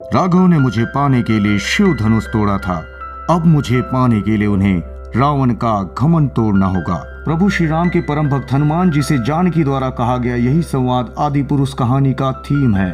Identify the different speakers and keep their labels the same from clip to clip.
Speaker 1: राघव ने मुझे पाने के लिए शिव धनुष तोड़ा था, अब मुझे पाने के लिए उन्हें रावण का घमंड तोड़ना होगा। प्रभु श्री राम के परम भक्त हनुमान जी से जानकी द्वारा कहा गया यही संवाद आदि पुरुष कहानी का थीम है।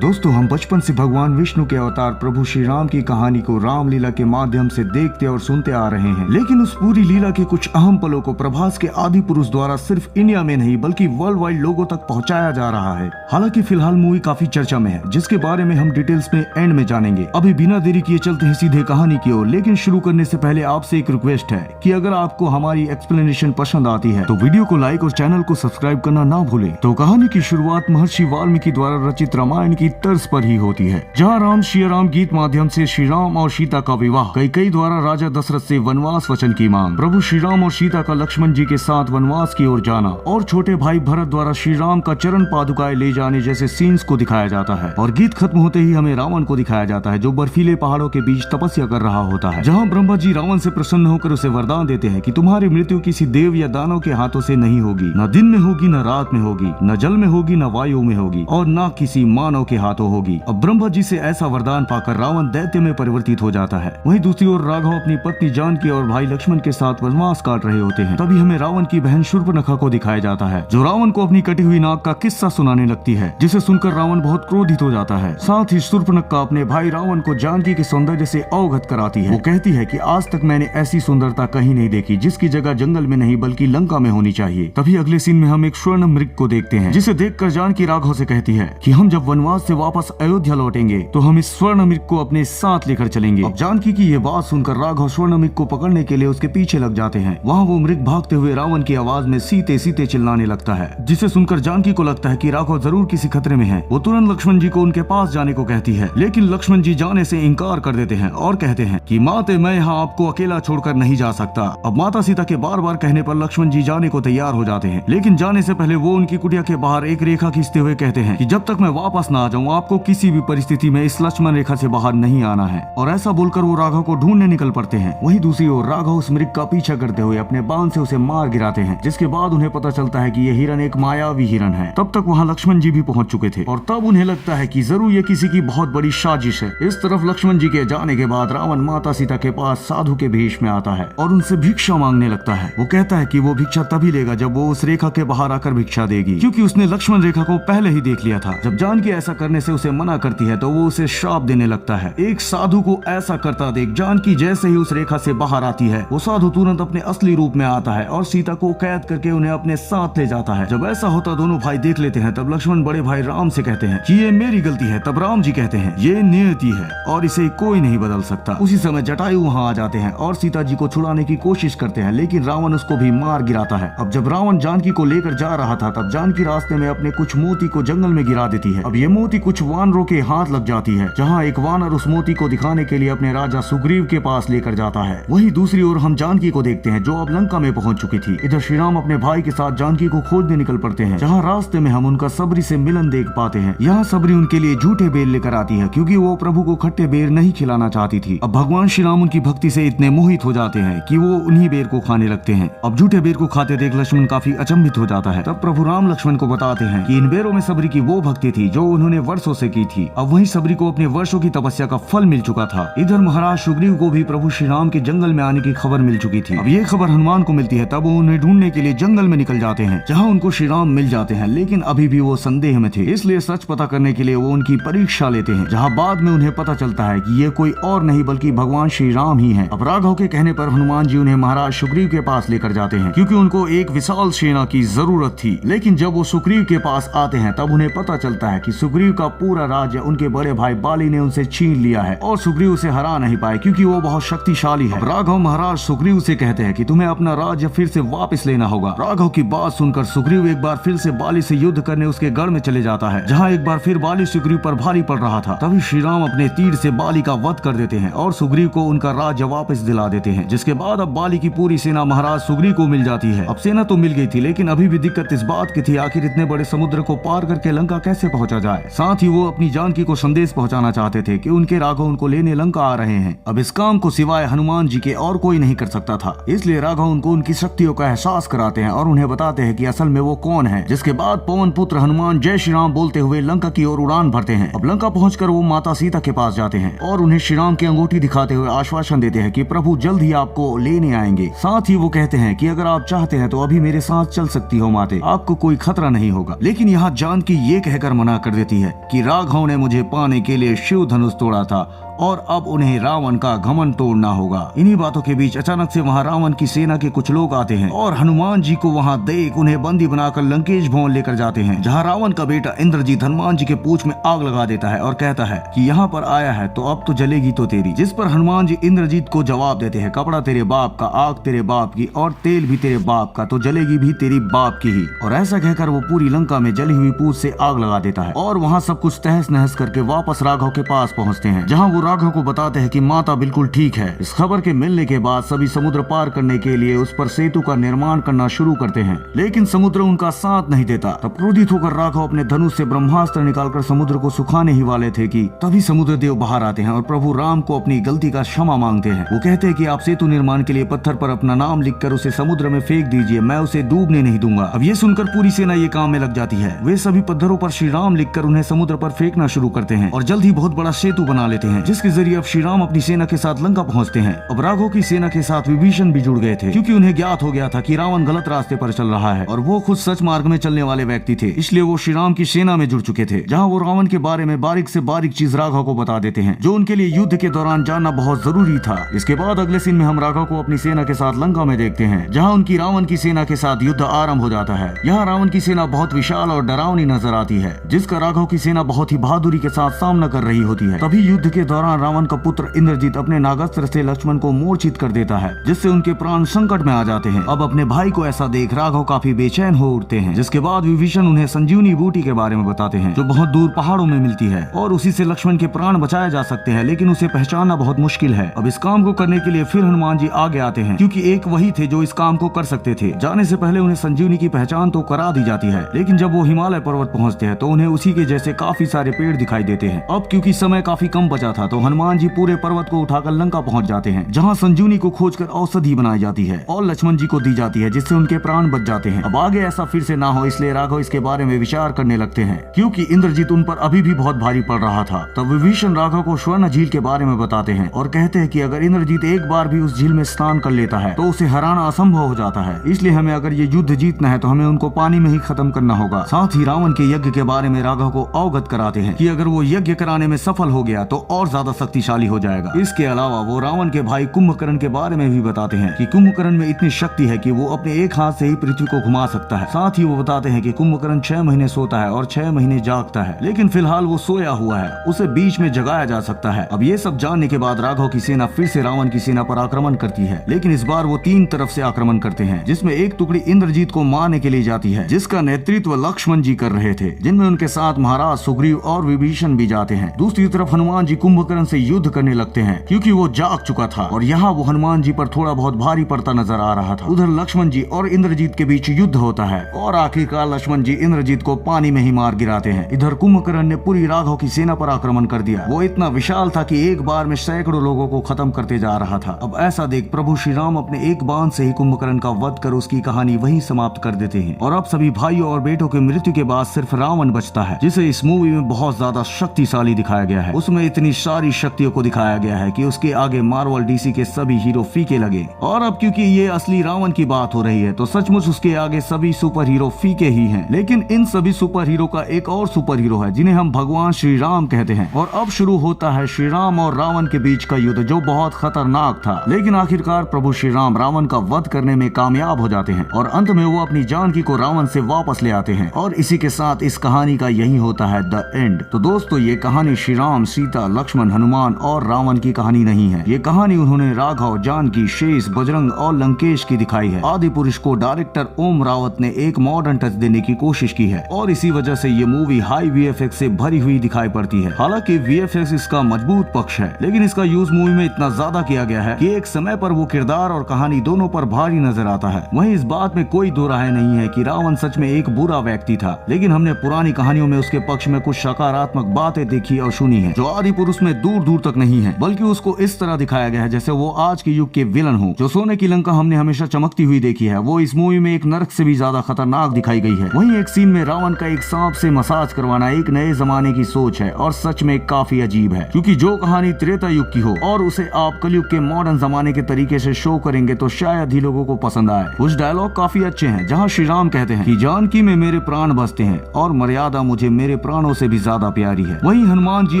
Speaker 1: दोस्तों, हम बचपन से भगवान विष्णु के अवतार प्रभु श्री राम की कहानी को रामलीला के माध्यम से देखते और सुनते आ रहे हैं, लेकिन उस पूरी लीला के कुछ अहम पलों को प्रभास के आदि पुरुष द्वारा सिर्फ इंडिया में नहीं बल्कि वर्ल्ड वाइड लोगों तक पहुंचाया जा रहा है। हालांकि फिलहाल मूवी काफी चर्चा में है, जिसके बारे में हम डिटेल्स में एंड में जानेंगे। अभी बिना देरी किए चलते हैं सीधे कहानी की ओर, लेकिन शुरू करने से पहले आपसे एक रिक्वेस्ट है कि अगर आपको हमारी एक्सप्लेनेशन पसंद आती है तो वीडियो को लाइक और चैनल को सब्सक्राइब करना ना भूलें। तो कहानी की शुरुआत महर्षि वाल्मीकि द्वारा रचित रामायण की तर्ज पर ही होती है, जहाँ राम श्री राम गीत माध्यम से श्री राम और सीता का विवाह, कैकेयी द्वारा राजा दशरथ से वनवास वचन की मांग, प्रभु श्री राम और सीता का लक्ष्मण जी के साथ वनवास की ओर जाना और छोटे भाई भरत द्वारा श्री राम का चरण पादुकाएं ले जाने जैसे सीन्स को दिखाया जाता है। और गीत खत्म होते ही हमें रावण को दिखाया जाता है, जो बर्फीले पहाड़ों के बीच तपस्या कर रहा होता है, जहाँ ब्रह्मा जी रावण से प्रसन्न होकर उसे वरदान देते हैं कि तुम्हारी मृत्यु किसी देव या दानव के हाथों से नहीं होगी, न दिन में होगी न रात में होगी, न जल में होगी न वायु में होगी और न किसी मानव के हाथों होगी। अब ब्रह्मा जी से ऐसा वरदान पाकर रावण दैत्य में परिवर्तित हो जाता है। वहीं दूसरी ओर राघव अपनी पत्नी जानकी और भाई लक्ष्मण के साथ वनवास काट रहे होते हैं। तभी हमें रावण की बहन शूर्पणखा को दिखाया जाता है, जो रावण को अपनी कटी हुई नाक का किस्सा सुनाने लगती है, जिसे सुनकर रावण बहुत क्रोधित हो जाता है। साथ ही शूर्पणखा अपने भाई रावण को जानकी के सौंदर्य से अवगत कराती है। वो कहती है कि आज तक मैंने ऐसी सुंदरता कहीं नहीं देखी, जिसकी जगह जंगल में नहीं बल्कि लंका में होनी चाहिए। तभी अगले सीन में हम एक स्वर्ण मृग को देखते हैं, जिसे देखकर जानकी राघव से कहती है कि हम जब वनवास से वापस अयोध्या लौटेंगे तो हम इस स्वर्ण मृग को अपने साथ लेकर चलेंगे। अब जानकी की ये बात सुनकर राघव स्वर्ण मृग को पकड़ने के लिए उसके पीछे लग जाते हैं। वहाँ वो मृग भागते हुए रावण की आवाज में सीते सीते चिल्लाने लगता है, जिसे सुनकर जानकी को लगता है कि राघव जरूर किसी खतरे में है। वो तुरंत लक्ष्मण जी को उनके पास जाने को कहती है, लेकिन लक्ष्मण जी जाने से इनकार कर देते हैं और कहते हैं कि माते, मैं यहाँ आपको अकेला छोड़कर नहीं जा सकता। अब माता सीता के बार बार कहने पर लक्ष्मण जी जाने को तैयार हो जाते हैं, लेकिन जाने से पहले वो उनकी कुटिया के बाहर एक रेखा खींचते हुए कहते हैं कि जब तक मैं वापस न आ जाऊँ आपको किसी भी परिस्थिति में इस लक्ष्मण रेखा से बाहर नहीं आना है। और ऐसा बोलकर वो राघव को ढूंढने निकल पड़ते हैं। वहीं दूसरी ओर राघव उस मृग का पीछा करते हुए अपने बाण से उसे मार गिराते हैं, जिसके बाद उन्हें पता चलता है कि ये हिरण एक मायावी हिरण है। तब तक वहाँ लक्ष्मण जी भी पहुंच चुके थे और तब उन्हें लगता है कि जरूर ये किसी की बहुत बड़ी साजिश है। इस तरफ लक्ष्मण जी के जाने के बाद रावण माता सीता के पास साधु के भेष में आता है और उनसे भिक्षा मांगने लगता है। वो कहता है कि वो भिक्षा तभी लेगा जब वो उस रेखा के बाहर आकर भिक्षा देगी, क्योंकि उसने लक्ष्मण रेखा को पहले ही देख लिया था। जब जानकी ऐसा करने से उसे मना करती है तो वो उसे श्राप देने लगता है। एक साधु को ऐसा करता देख जानकी जैसे ही उस रेखा से बाहर आती है, वो साधु तुरंत अपने असली रूप में आता है और सीता को कैद करके उन्हें अपने साथ ले जाता है। जब ऐसा होता दोनों भाई देख लेते हैं, तब लक्ष्मण बड़े भाई राम से कहते हैं कि ये मेरी गलती है। तब राम जी कहते हैं ये नियति है और इसे कोई नहीं बदल सकता। उसी समय जटायु वहाँ आ जाते हैं और सीता जी को छुड़ाने की कोशिश करते हैं, लेकिन रावण उसको भी मार गिराता है। अब जब रावण जानकी को लेकर जा रहा था, तब जानकी रास्ते में अपने कुछ मोती को जंगल में गिरा देती है। अब ये मोती कुछ वानरों के हाथ लग जाती है, जहाँ एक वानर उस मोती को दिखाने के लिए अपने राजा सुग्रीव के पास लेकर जाता है। वहीं दूसरी ओर हम जानकी को देखते हैं, जो अब लंका में पहुंच चुकी थी। इधर श्री राम अपने भाई के साथ जानकी को खोजने निकल पड़ते हैं, जहां रास्ते में हम उनका सबरी से मिलन देख पाते हैं। यहाँ सबरी उनके लिए झूठे बेर लेकर आती है, क्योंकि वो प्रभु को खट्टे बेर नहीं खिलाना चाहती थी। अब भगवान श्री राम उनकी भक्ति से इतने मोहित हो जाते हैं कि वो उन्हीं बेर को खाने लगते हैं। अब झूठे बेर को खाते देख लक्ष्मण काफी अचंभित हो जाता है। तब प्रभु राम लक्ष्मण को बताते हैं कि इन बेरों में सबरी की वो भक्ति थी जो उन्होंने वर्षों से की थी। अब वही सबरी को अपने वर्षों की तपस्या का फल मिल चुका था। इधर महाराज सुग्रीव को भी प्रभु श्री राम के जंगल में आने की खबर मिल चुकी थी। अब ये खबर हनुमान को मिलती है, तब वो उन्हें ढूंढने के लिए जंगल में निकल जाते हैं, जहाँ उनको श्री राम मिल जाते हैं। लेकिन अभी भी वो संदेह में थे, इसलिए सच पता करने के लिए वो उनकी परीक्षा लेते हैं, जहाँ बाद में उन्हें पता चलता है कि ये कोई और नहीं बल्कि भगवान श्री राम ही है। अब राघव के कहने पर हनुमान जी उन्हें महाराज सुग्रीव के पास लेकर जाते हैं, क्योंकि उनको एक विशाल सेना की जरूरत थी। लेकिन जब वो सुग्रीव के पास आते हैं, तब उन्हें पता चलता है कि सुग्रीव का पूरा राज्य उनके बड़े भाई बाली ने उनसे छीन लिया है और सुग्रीव उसे हरा नहीं पाए, क्योंकि वो बहुत शक्तिशाली है। राघव महाराज सुग्रीव से कहते हैं कि तुम्हें अपना राज्य फिर से वापस लेना होगा। राघव की बात सुनकर सुग्रीव एक बार फिर से बाली से युद्ध करने उसके गढ़ में चले जाता है, जहाँ एक बार फिर बाली सुग्रीव पर भारी पड़ रहा था। तभी श्री राम अपने तीर से बाली का वध कर देते हैं और सुग्रीव को उनका राज्य वापस दिला देते हैं, जिसके बाद अब बाली की पूरी सेना महाराज सुग्रीव को मिल जाती है। अब सेना तो मिल गई थी, लेकिन अभी भी दिक्कत इस बात की थी, आखिर इतने बड़े समुद्र को पार करके लंका कैसे पहुंचा जाए। साथ ही वो अपनी जानकी को संदेश पहुंचाना चाहते थे कि उनके राघव उनको लेने लंका आ रहे हैं। अब इस काम को सिवाय हनुमान जी के और कोई नहीं कर सकता था, इसलिए राघव उनको उनकी शक्तियों का एहसास कराते हैं और उन्हें बताते हैं कि असल में वो कौन है। जिसके बाद पवन पुत्र हनुमान जय श्री राम बोलते हुए लंका की ओर उड़ान भरते हैं। अब लंका पहुंचकर वो माता सीता के पास जाते हैं और उन्हें श्री राम की अंगूठी दिखाते हुए आश्वासन देते हैं कि प्रभु जल्द ही आपको लेने आएंगे। साथ ही वो कहते हैं कि अगर आप चाहते हैं तो अभी मेरे साथ चल सकती हो माते, आपको कोई खतरा नहीं होगा। लेकिन यहाँ जानकी ये कहकर मना कर देती है कि राघव ने मुझे पाने के लिए शिव धनुष तोड़ा था और अब उन्हें रावण का घमंड तोड़ना होगा। इन्हीं बातों के बीच अचानक से वहाँ रावण की सेना के कुछ लोग आते हैं और हनुमान जी को वहाँ देख उन्हें बंदी बनाकर लंकेश भवन लेकर जाते हैं, जहाँ रावण का बेटा इंद्रजीत हनुमान जी के पूंछ में आग लगा देता है और कहता है कि यहाँ पर आया है तो अब तो जलेगी तो तेरी। जिस पर हनुमान जी इंद्रजीत को जवाब देते हैं, कपड़ा तेरे बाप का, आग तेरे बाप की और तेल भी तेरे बाप का, तो जलेगी भी तेरी बाप की ही। और ऐसा कहकर वो पूरी लंका में जली हुई पूंछ से आग लगा देता है और वहाँ सब कुछ तहस नहस करके वापस राघव के पास पहुँचते हैं, जहाँ वो राघव को बताते हैं कि माता बिल्कुल ठीक है। इस खबर के मिलने के बाद सभी समुद्र पार करने के लिए उस पर सेतु का निर्माण करना शुरू करते हैं, लेकिन समुद्र उनका साथ नहीं देता। तब क्रोधित होकर राघव अपने धनुष से ब्रह्मास्त्र निकालकर समुद्र को सुखाने ही वाले थे कि तभी समुद्र देव बाहर आते हैं और प्रभु राम को अपनी गलती का क्षमा मांगते हैं। वो कहते हैं कि आप सेतु निर्माण के लिए पत्थर पर अपना नाम लिखकर उसे समुद्र में फेंक दीजिए, मैं उसे डूबने नहीं दूंगा। अब ये सुनकर पूरी सेना ये काम में लग जाती है। वे सभी पत्थरों पर श्री राम लिखकर उन्हें समुद्र पर फेंकना शुरू करते हैं और जल्द ही बहुत बड़ा सेतु बना लेते हैं, जिसके जरिए अब श्री राम अपनी सेना के साथ लंका पहुंचते हैं। अब राघव की सेना के साथ विभीषण भी जुड़ गए थे, क्योंकि उन्हें ज्ञात हो गया था कि रावण गलत रास्ते पर चल रहा है और वो खुद सच मार्ग में चलने वाले व्यक्ति थे, इसलिए वो श्री राम की सेना में जुड़ चुके थे, जहाँ वो रावण के बारे में बारीक से बारीक चीज राघव को बता देते हैं, जो उनके लिए युद्ध के दौरान जानना बहुत जरूरी था। इसके बाद अगले सीन में हम राघव को अपनी सेना के साथ लंका में देखते हैं, जहाँ उनकी रावण की सेना के साथ युद्ध आरंभ हो जाता है। यहाँ रावण की सेना बहुत विशाल और डरावनी नजर आती है, जिसका राघव की सेना बहुत ही बहादुरी के साथ सामना कर रही होती है। तभी युद्ध के दौरान रावण का पुत्र इंद्रजीत अपने नागास्त्र से लक्ष्मण को मूर्छित कर देता है, जिससे उनके प्राण संकट में आ जाते हैं। अब अपने भाई को ऐसा देख राघव काफी बेचैन हो उठते हैं, जिसके बाद विभीषण उन्हें संजीवनी बूटी के बारे में बताते हैं, जो बहुत दूर पहाड़ों में मिलती है और उसी से लक्ष्मण के प्राण बचाए जा सकते हैं, लेकिन उसे पहचानना बहुत मुश्किल है। अब इस काम को करने के लिए फिर हनुमान जी आगे आते हैं, क्योंकि एक वही थे जो इस काम को कर सकते थे। जाने से पहले उन्हें संजीवनी की पहचान तो करा दी जाती है, लेकिन जब वो हिमालय पर्वत पहुंचते हैं तो उन्हें उसी के जैसे काफी सारे पेड़ दिखाई देते हैं। अब क्योंकि समय काफी कम बचा था, तो हनुमान जी पूरे पर्वत को उठाकर लंका पहुंच जाते हैं, जहां संजीवनी को खोजकर औषधि बनाई जाती है और लक्ष्मण जी को दी जाती है, जिससे उनके प्राण बच जाते हैं। अब आगे ऐसा फिर से ना हो, इसलिए राघव इसके बारे में विचार करने लगते हैं, क्योंकि इंद्रजीत उन पर अभी भी बहुत भारी पड़ रहा था। तब विभीषण राघव को स्वर्ण झील के बारे में बताते हैं और कहते हैं कि अगर इंद्रजीत एक बार भी उस झील में स्नान कर लेता है तो उसे हराना असंभव हो जाता है, इसलिए हमें अगर ये युद्ध जीतना है तो हमें उनको पानी में ही खत्म करना होगा। साथ ही रावण के यज्ञ के बारे में राघव को अवगत कराते हैं कि अगर वो यज्ञ कराने में सफल हो गया तो और ज्यादा शक्तिशाली हो जाएगा। इसके अलावा वो रावण के भाई कुंभकर्ण के बारे में भी बताते हैं कि कुंभकर्ण में इतनी शक्ति है कि वो अपने एक हाथ से ही पृथ्वी को घुमा सकता है। साथ ही वो बताते हैं कि कुंभकर्ण 6 महीने सोता है और 6 महीने जागता है, लेकिन फिलहाल वो सोया हुआ है, उसे बीच में जगाया जा सकता है। अब ये सब जानने के बाद राघव की सेना फिर से रावण की सेना पर आक्रमण करती है, लेकिन इस बार वो 3 तरफ से आक्रमण करते हैं, जिसमें एक टुकड़ी इंद्रजीत को मारने के लिए जाती है, जिसका नेतृत्व लक्ष्मण जी कर रहे थे, जिनमें उनके साथ महाराज सुग्रीव और विभीषण भी जाते हैं। दूसरी तरफ हनुमान जी कुंभकर्ण से युद्ध करने लगते हैं, क्योंकि वो जाग चुका था और यहाँ वो हनुमान जी पर थोड़ा बहुत भारी पड़ता नजर आ रहा था। उधर लक्ष्मण जी और इंद्रजीत के बीच युद्ध होता है और आखिरकार लक्ष्मण जी इंद्रजीत को पानी में ही मार गिराते हैं। इधर कुंभकर्ण ने पूरी राघव की सेना पर आक्रमण कर दिया। वो इतना विशाल था कि एक बार में सैकड़ों लोगों को खत्म करते जा रहा था। अब ऐसा देख प्रभु श्री राम अपने एक बाण से ही कुंभकर्ण का वध कर उसकी कहानी वहीं समाप्त कर देते हैं और अब सभी भाइयों और बेटों के मृत्यु के बाद सिर्फ रावण बचता है, जिसे इस मूवी में बहुत ज्यादा शक्तिशाली दिखाया गया है। उसमें इतनी सारी शक्तियों को दिखाया गया है कि उसके आगे मार्वल डीसी के सभी हीरो फीके लगे। और अब क्योंकि ये असली रावण की बात हो रही है तो सचमुच उसके आगे सभी सुपर हीरो फीके ही हैं। लेकिन इन सभी सुपर हीरो का एक और सुपर हीरो है, जिन्हें हम भगवान श्री राम कहते हैं। और अब शुरू होता है श्री राम और रावण के बीच का युद्ध, जो बहुत खतरनाक था। लेकिन आखिरकार प्रभु श्री राम रावण का वध करने में कामयाब हो जाते हैं और अंत में वो अपनी जानकी को रावण से वापस ले आते हैं। और इसी के साथ इस कहानी का यही होता है द एंड। तो दोस्तों, ये कहानी श्री राम, सीता, लक्ष्मण, लक्ष्मण, हनुमान और रावण की कहानी नहीं है। ये कहानी उन्होंने राघव, जानकी, शेष, बजरंग और लंकेश की दिखाई है। आदि पुरुष को डायरेक्टर ओम रावत ने एक मॉडर्न टच देने की कोशिश की है और इसी वजह से ये मूवी हाई वीएफएक्स से भरी हुई दिखाई पड़ती है। हालांकि वीएफएक्स इसका मजबूत पक्ष है, लेकिन इसका यूज मूवी में इतना ज्यादा किया गया है कि एक समय पर वो किरदार और कहानी दोनों पर भारी नजर आता है। वहीं इस बात में कोई दो राय नहीं है कि रावण सच में एक बुरा व्यक्ति था, लेकिन हमने पुरानी कहानियों में उसके पक्ष में कुछ सकारात्मक बातें देखी और सुनी है जो आदि पुरुष में दूर दूर तक नहीं है, बल्कि उसको इस तरह दिखाया गया है जैसे वो आज के युग के विलन हो। जो सोने की लंका हमने हमेशा चमकती हुई देखी है, वो इस मूवी में एक नरक से भी ज्यादा खतरनाक दिखाई गई है। वहीं एक सीन में रावण का एक सांप से मसाज करवाना एक नए जमाने की सोच है और सच में काफी अजीब है, क्योंकि जो कहानी त्रेता युग की हो और उसे आप कलयुग के मॉडर्न जमाने के तरीके से शो करेंगे तो शायद ही लोगों को पसंद आए। कुछ डायलॉग काफी अच्छे हैं, जहाँ श्री राम कहते हैं कि जानकी में मेरे प्राण बसते हैं और मर्यादा मुझे मेरे प्राणों से भी ज्यादा प्यारी है। वहीं हनुमान जी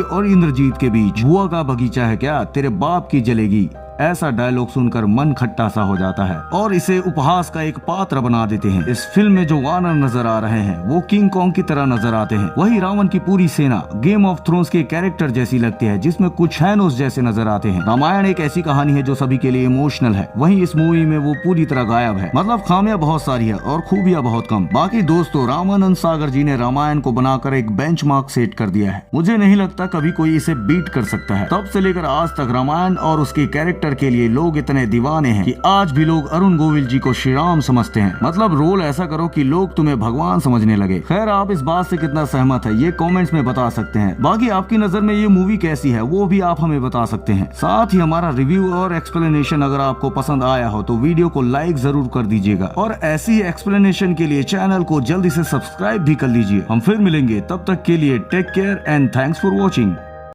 Speaker 1: और इंद्रजीत के बीच बुआ का बगीचा है क्या, तेरे बाप की जलेगी, ऐसा डायलॉग सुनकर मन खट्टा सा हो जाता है और इसे उपहास का एक पात्र बना देते हैं। इस फिल्म में जो वानर नजर आ रहे हैं वो किंग कॉन्ग की तरह नजर आते हैं। वही रावण की पूरी सेना गेम ऑफ थ्रोन्स के कैरेक्टर जैसी लगती है, जिसमें कुछ हैनोस जैसे नजर आते हैं। रामायण एक ऐसी कहानी है जो सभी के लिए इमोशनल है, वहीं इस मूवी में वो पूरी तरह गायब है। मतलब खामियां बहुत सारी है और खूबियां बहुत कम। बाकी दोस्तों, रामानंद सागर जी ने रामायण को बनाकर एक बेंचमार्क सेट कर दिया है। मुझे नहीं लगता कभी कोई इसे बीट कर सकता है। तब से लेकर आज तक रामायण और उसके कैरेक्टर के लिए लोग इतने दीवाने हैं कि आज भी लोग अरुण गोविल जी को श्री राम समझते हैं। मतलब रोल ऐसा करो कि लोग तुम्हें भगवान समझने लगे। खैर, आप इस बात से कितना सहमत है ये कमेंट्स में बता सकते हैं। बाकी आपकी नजर में ये मूवी कैसी है वो भी आप हमें बता सकते हैं। साथ ही हमारा रिव्यू और एक्सप्लेनेशन अगर आपको पसंद आया हो तो वीडियो को लाइक जरूर कर दीजिएगा और ऐसी ही एक्सप्लेनेशन के लिए चैनल को जल्दी से सब्सक्राइब भी कर लीजिए। हम फिर मिलेंगे, तब तक के लिए take care and thanks for watching.